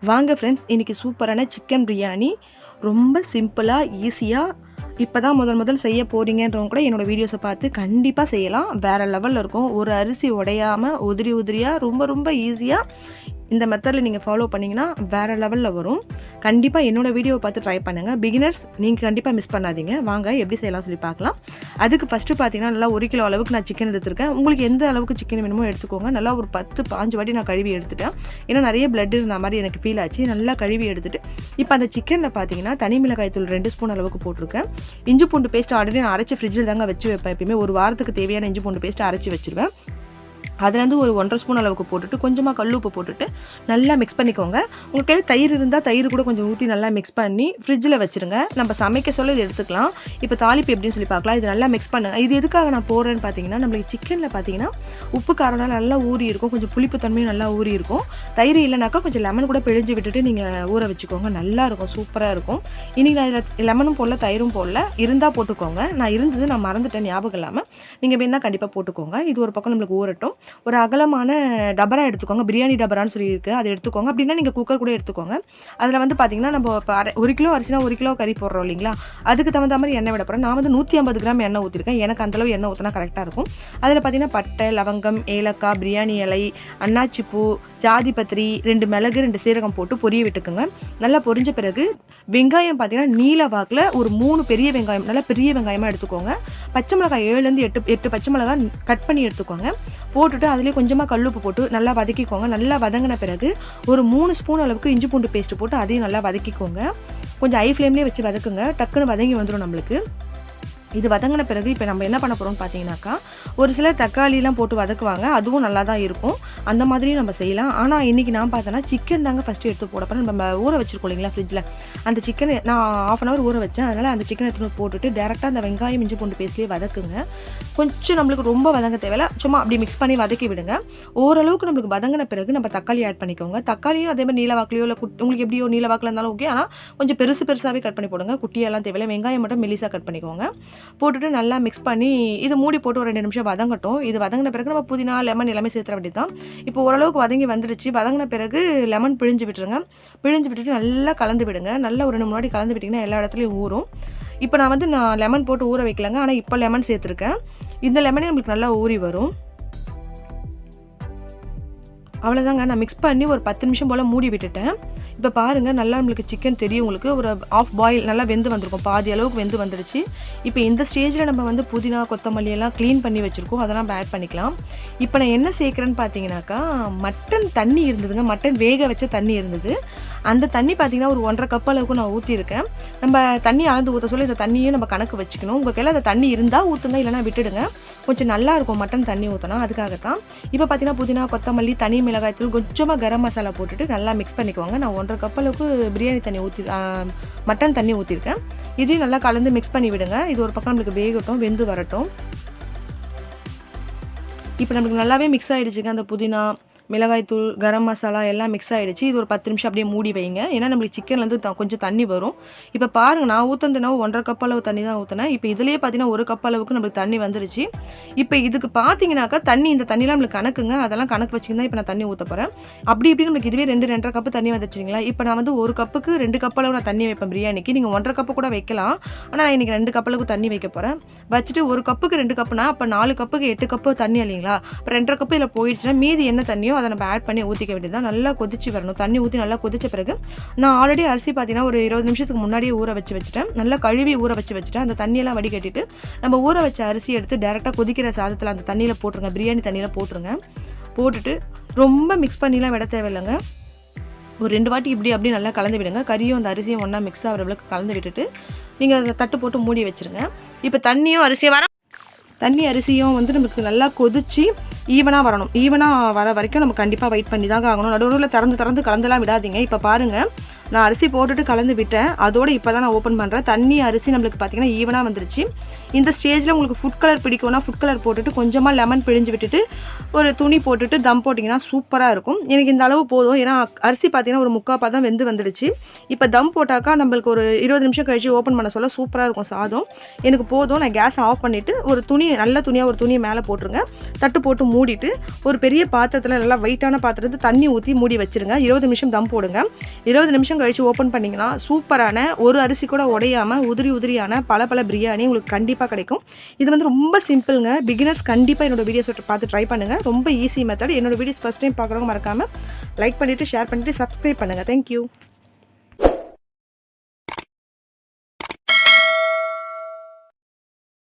வாங்க ஃப்ரெண்ட்ஸ், இன்றைக்கி சூப்பரான சிக்கன் பிரியாணி ரொம்ப சிம்பிளாக ஈஸியாக இப்போ தான் முதல் செய்ய போகிறீங்கன்றவங்க கூட என்னோடய வீடியோஸை பார்த்து கண்டிப்பாக செய்யலாம். வேறு லெவலில் இருக்கும். ஒரு அரிசி உடையாமல் உதிரியாக ரொம்ப ஈஸியாக இந்த மெத்தடில் நீங்கள் ஃபாலோ பண்ணிங்கன்னா வேறு லெவலில் வரும். கண்டிப்பாக என்னோடய வீடியோவை பார்த்து ட்ரை பண்ணுங்கள். பிகினர்ஸ் நீங்கள் கண்டிப்பாக மிஸ் பண்ணாதீங்க. வாங்க எப்படி செய்யலாம் சொல்லி பார்க்கலாம். அதுக்கு ஃபஸ்ட்டு பார்த்தீங்கன்னா நல்லா 1 கிலோ அளவுக்கு நான் சிக்கன் எடுத்துருக்கேன். உங்களுக்கு எந்த அளவுக்கு சிக்கன் வேணுமோ எடுத்துக்கோங்க. நல்லா ஒரு 10-15 வாட்டி நான் கழுவி எடுத்துட்டேன். ஏன்னா நிறைய பிளட் இருந்த மாதிரி எனக்கு ஃபீல் ஆச்சு. நல்லா கழுவி எடுத்துட்டு இப்போ அந்த சிக்கனில் பார்த்தீங்கன்னா தனி மிளகாய் தூள் 2 ஸ்பூன் அளவுக்கு போட்டிருக்கேன். இஞ்சி பூண்டு பேஸ்ட் ஆல்ரெடி நான் அரைச்சி ஃப்ரிட்ஜில் தாங்க வச்சு வைப்பேன். எப்பயுமே ஒரு வாரத்துக்கு தேவையான இஞ்சி பூண்டு பேஸ்ட் அரைச்சி வச்சுருவேன். அதுலேருந்து ஒரு 1.5 ஸ்பூன் அளவுக்கு போட்டுட்டு கொஞ்சமாக கல் உப்பு போட்டுட்டு நல்லா மிக்ஸ் பண்ணிக்கோங்க. உங்கள் கையில் தயிர் இருந்தால் தயிர் கூட கொஞ்சம் ஊற்றி நல்லா மிக்ஸ் பண்ணி ஃப்ரிட்ஜில் வச்சுருங்க. நம்ம சமைக்க சொல்ல இது எடுத்துக்கலாம். இப்போ தாளிப்பு எப்படின்னு சொல்லி பார்க்கலாம். இது நல்லா மிக்ஸ் பண்ணுங்கள். இது எதுக்காக நான் போடுறேன்னு பார்த்தீங்கன்னா, நம்மளுக்கு சிக்கனில் பார்த்தீங்கன்னா உப்பு காரம்னா நல்லா ஊறி இருக்கும். கொஞ்சம் புளிப்பு தன்மையும் நல்லா ஊறி இருக்கும். தயிர் இல்லைனாக்கா கொஞ்சம் லெமன் கூட பிழிஞ்சு விட்டுட்டு நீங்கள் ஊற வச்சுக்கோங்க. நல்லாயிருக்கும், சூப்பராக இருக்கும். இன்றைக்கி நான் இதில் லெமனும் போடல, தயிரும் போடல. இருந்தால் போட்டுக்கோங்க. நான் மறந்துட்டேன், ஞாபகம் இல்லாமல். நீங்கள் வேணால் கண்டிப்பாக போட்டுக்கோங்க. இது ஒரு பக்கம் நம்மளுக்கு ஊறட்டும். ஒரு அகலமான டபரா எடுத்துக்கோங்க. பிரியாணி டபரான்னு சொல்லியிருக்கு, அதை எடுத்துக்கோங்க. அப்படின்னா நீங்கள் குக்கர் கூட எடுத்துக்கோங்க. அதில் வந்து பார்த்தீங்கன்னா நம்ம இப்போ 1 கிலோ அரிசினா 1 கிலோ கறி போடுறோம் இல்லைங்களா, அதுக்கு தகுந்த மாதிரி எண்ணெய் விட போகிறேன். நான் வந்து 150 கிராம் எண்ணெய் ஊற்றிருக்கேன். எனக்கு அந்தளவு எண்ணெய் ஊற்றினா கரெக்டாக இருக்கும். அதில் பார்த்தீங்கன்னா பட்டை, லவங்கம், ஏலக்காய், பிரியாணி இலை, அன்னாச்சிப்பூ, ஜாதி பத்திரி, 2 மிளகு, 2 சீரகம் போட்டு பொரிய விட்டுக்குங்க. நல்லா பொரிஞ்ச பிறகு வெங்காயம் பார்த்தீங்கன்னா நீல வாக்கில் ஒரு 3 பெரிய வெங்காயம், நல்லா பெரிய வெங்காயமாக எடுத்துக்கோங்க. பச்சை மிளகாய் 7லேருந்து 8 பச்சை மிளகாய் கட் பண்ணி எடுத்துக்கோங்க. போட்டுட்டு அதுலேயே கொஞ்சமாக கல்லுப்பு போட்டு நல்லா வதக்கிக்கோங்க. நல்லா வதங்கின பிறகு ஒரு 3 ஸ்பூன் அளவுக்கு இஞ்சி பூண்டு பேஸ்ட்டு போட்டு அதையும் நல்லா வதக்கிக்கோங்க. கொஞ்சம் ஹை ஃப்ளேம்லேயே வச்சு வதக்குங்க. டக்குன்னு வதங்கி வந்துடும் நம்மளுக்கு. இது வதங்கின பிறகு இப்போ நம்ம என்ன பண்ண போகிறோம்னு பார்த்தீங்கன்னாக்கா, ஒரு சிலர் தக்காளிலாம் போட்டு வதக்குவாங்க. அதுவும் நல்லா தான் இருக்கும். அந்த மாதிரியும் நம்ம செய்யலாம். ஆனால் இன்றைக்கி நான் பார்த்தேன்னா சிக்கன் தாங்க ஃபஸ்ட்டு எடுத்து போட போகிறேன். நம்ம ஊற வச்சுருக்கோம் இல்லைங்களா ஃப்ரிட்ஜில், அந்த சிக்கனை நான் 1/2 hour ஊற வச்சேன். அதனால் அந்த சிக்கனை எடுத்து போட்டுட்டு டேரெக்டாக அந்த வெங்காயம் இஞ்சி பூண்டு பேஸ்ட்லேயே வதக்குங்க. கொஞ்சம் நம்மளுக்கு ரொம்ப வதங்க தேவையில்ல, சும்மா அப்படி மிக்ஸ் பண்ணி வதக்கி விடுங்க. ஓரளவுக்கு நம்மளுக்கு வதங்கின பிறகு நம்ம தக்காளி ஆட் பண்ணிக்கோங்க. தக்காளியும் அதே மாதிரி நீலவாக்கிலையோ இல்லை உங்களுக்கு எப்படியோ நீலவாக்கில் இருந்தாலும் ஓகே. ஆனால் கொஞ்சம் பெருசாகவே கட் பண்ணி போடுங்க. குட்டியெல்லாம் தேவையில்லை. வெங்காயம் மட்டும் மெலிசாக கட் பண்ணிக்கோங்க. போட்டுட்டு நல்லா மிக்ஸ் பண்ணி இது மூடி போட்டு ஒரு 2 நிமிஷம் வதங்கட்டும். இது வதங்கின பிறகு நம்ம புதினா, லெமன் எல்லாமே சேர்த்துற வேண்டியது தான். இப்போ ஓரளவுக்கு வதங்கி வந்துடுச்சு. வதங்கின பிறகு லெமன் பிழிஞ்சு விட்டுருங்க. பிழிஞ்சு விட்டுட்டு நல்லா கலந்து விடுங்க. நல்லா ஒரு 2 3 வாட்டி கலந்து விட்டிங்கன்னா எல்லா இடத்துலையும் ஊறும். இப்போ நான் லெமன் போட்டு ஊற வைக்கலங்க. ஆனால் இப்போ லெமன் சேர்த்துருக்கேன். இந்த லெமனே நம்மளுக்கு நல்லா ஊறி வரும். அவ்வளோதாங்க. நான் மிக்ஸ் பண்ணி ஒரு 10 நிமிஷம் போல் மூடி விட்டுட்டேன். இப்போ பாருங்கள், நல்லா நம்மளுக்கு சிக்கன் தெரியும். உங்களுக்கு ஒரு ஆஃப் பாயில் நல்லா வெந்து வந்திருக்கும். பாதி அளவுக்கு வெந்து வந்துடுச்சு. இப்போ இந்த ஸ்டேஜில் நம்ம வந்து புதினா, கொத்தமல்லி எல்லாம் க்ளீன் பண்ணி வச்சுருக்கோம். அதெல்லாம் ஆட் பண்ணிக்கலாம். இப்போ நான் என்ன சேர்க்குறேன்னு பார்த்தீங்கன்னாக்கா, மட்டன் தண்ணி இருந்ததுங்க. மட்டன் வேக வச்ச தண்ணி இருந்தது. அந்த தண்ணி பார்த்தீங்கன்னா ஒரு 1.5 கப் அளவுக்கு நான் ஊற்றிருக்கேன். நம்ம தண்ணி அளந்து ஊற்ற சொல்லி இந்த தண்ணியும் நம்ம கணக்கு வச்சுக்கணும். உங்கள் கையில் அந்த தண்ணி இருந்தால் ஊற்றுங்க, இல்லைனா விட்டுடுங்க. கொஞ்சம் நல்லாயிருக்கும் மட்டன் தண்ணி ஊற்றினா, அதுக்காகத்தான். இப்போ பார்த்தீங்கன்னா புதினா, கொத்தமல்லி, தனி மிளகாய் தூள், கொஞ்சமாக கரம் மசாலா போட்டுட்டு நல்லா மிக்ஸ் பண்ணிக்குவாங்க. நான் 1.5 கப் அளவுக்கு பிரியாணி தண்ணி மட்டன் தண்ணி ஊற்றிருக்கேன். இதையும் நல்லா கலந்து மிக்ஸ் பண்ணி விடுங்க. இது ஒரு பக்கம் நம்மளுக்கு வேகட்டும், வெந்து வரட்டும். இப்போ நம்மளுக்கு நல்லாவே மிக்ஸ் ஆகிடுச்சுங்க. அந்த புதினா, மிளகாய்த்தூள், கரம் மசாலா எல்லாம் மிக்ஸ் ஆகிடுச்சு. இது ஒரு 10 நிமிஷம் அப்படியே மூடி வைங்க. ஏன்னா நம்மளுக்கு சிக்கன்லேருந்து கொஞ்சம் தண்ணி வரும். இப்போ பாருங்கள், நான் ஊற்றுனதுனா 1.5 கப் அளவு தண்ணி தான் ஊற்றினேன். இப்போ இதுலேயே பார்த்தீங்கன்னா 1 கப் அளவுக்கு நம்மளுக்கு தண்ணி வந்துருச்சு. இப்போ இதுக்கு பார்த்தீங்கன்னாக்கா இந்த தண்ணிலாம் நம்மளுக்கு கணக்குங்க. அதெல்லாம் கணக்கு வச்சுக்கின்னு தான் இப்போ நான் தண்ணி ஊற்ற போகிறேன். அப்படி நம்மளுக்கு இதுவே 2-2.5 கப்பு தண்ணி வந்துச்சுங்களா. இப்போ நான் வந்து 1 கப்புக்கு 2 கப் அளவு நான் தண்ணி வைப்பேன் பிரியாணிக்கு. நீங்கள் 1.5 கப்பு கூட வைக்கலாம். ஆனால் நான் இன்றைக்கி 2 கப் அளவுக்கு தண்ணி வைக்க போகிறேன். வச்சுட்டு 1 கப்புக்கு 2 கப்புனா அப்போ 4 கப்புக்கு 8 கப்பு தண்ணி இல்லைங்களா. இப்போ 2.5 கப்பு இதில் போயிடுச்சுன்னா மீதி என்ன தண்ணியோ அதை நம்ம ஆட் பண்ணி ஊற்றிக்க வேண்டியது தான். நல்லா கொதிச்சு வரணும். தண்ணி ஊற்றி நல்லா கொதிச்ச பிறகு நான் ஆல்ரெடி அரிசி பார்த்தீங்கன்னா ஒரு 20 நிமிஷத்துக்கு முன்னாடியே ஊற வச்சுட்டேன். நல்லா கழுவி ஊற வச்சுட்டேன். அந்த தண்ணியெல்லாம் வடிகட்டிட்டு நம்ம ஊற வச்ச அரிசி எடுத்து டேரெக்டாக கொதிக்கிற சாதத்தில் அந்த தண்ணியில் போட்டுருங்க. பிரியாணி தண்ணியில் போட்டுருங்க. போட்டுட்டு ரொம்ப மிக்ஸ் பண்ணிலாம் விட தேவையில்லைங்க. ஒரு 2 வாட்டி இப்படி அப்படி நல்லா கலந்து விடுங்க. கறியும் அந்த அரிசியும் ஒன்றா மிக்ஸ் ஆகிற அளவுக்கு கலந்து விட்டுட்டு நீங்கள் அதை தட்டு போட்டு மூடி வச்சுருங்க. இப்போ தண்ணியும் அரிசியும் வந்து நமக்கு நல்லா கொதிச்சு ஈவனாக வரணும். ஈவனாக வர வரைக்கும் நம்ம கண்டிப்பாக வெயிட் பண்ணி தாங்க ஆகணும். நடுவில் திறந்து கலந்துலாம் விடாதீங்க. இப்போ பாருங்கள், நான் அரிசி போட்டுட்டு கலந்து விட்டேன். அதோடு இப்போ தான் நான் ஓப்பன் பண்ணுறேன். தண்ணி அரிசி நம்மளுக்கு பார்த்தீங்கன்னா ஈவனாக வந்துருச்சு. இந்த ஸ்டேஜில் உங்களுக்கு ஃபுட் கலர் பிடிக்கும்னா ஃபுட் கலர் போட்டுட்டு கொஞ்சமாக லெமன் பிழிஞ்சு விட்டுட்டு ஒரு துணி போட்டுட்டு தம் போட்டிங்கன்னா சூப்பராக இருக்கும். எனக்கு இந்த அளவு போதும். ஏன்னா அரிசி பார்த்தீங்கன்னா ஒரு 3/4 பாதம் வெந்து வந்துடுச்சு. இப்போ தம் போட்டாக்கா நம்மளுக்கு ஒரு 20 நிமிஷம் கழிச்சு ஓப்பன் பண்ண சொல்ல சூப்பராக இருக்கும் சாதம். எனக்கு போதும். நான் கேஸ் ஆஃப் பண்ணிவிட்டு ஒரு துணி, நல்ல துணியாக ஒரு துணியை மேலே போட்டுருங்க. தட்டு போட்டு மூடிட்டு ஒரு பெரிய பாத்திரத்தில் நல்லா வெயிட்டான பாத்திரத்தை தண்ணி ஊற்றி மூடி வச்சுருங்க. 20 நிமிஷம் தம் போடுங்க. 20 நிமிஷம் கழித்து ஓப்பன் பண்ணிங்கன்னா சூப்பரான ஒரு அரிசி கூட உடையாமல் உதிரியான பல பிரியாணி உங்களுக்கு கண்டிப்பாக கிடைக்கும். இது வந்து ரொம்ப சிம்பிளுங்க. பிகினர்ஸ் கண்டிப்பாக என்னோடய வீடியோஸ் பார்த்து ட்ரை பண்ணுங்கள். ரொம்ப ஈஸி மெத்தட். என்னோடய வீடியோஸ் ஃபஸ்ட் டைம் பார்க்குறவங்க மறக்காமல் லைக் பண்ணிவிட்டு ஷேர் பண்ணிவிட்டு சப்ஸ்கிரைப் பண்ணுங்கள். தேங்க்யூ.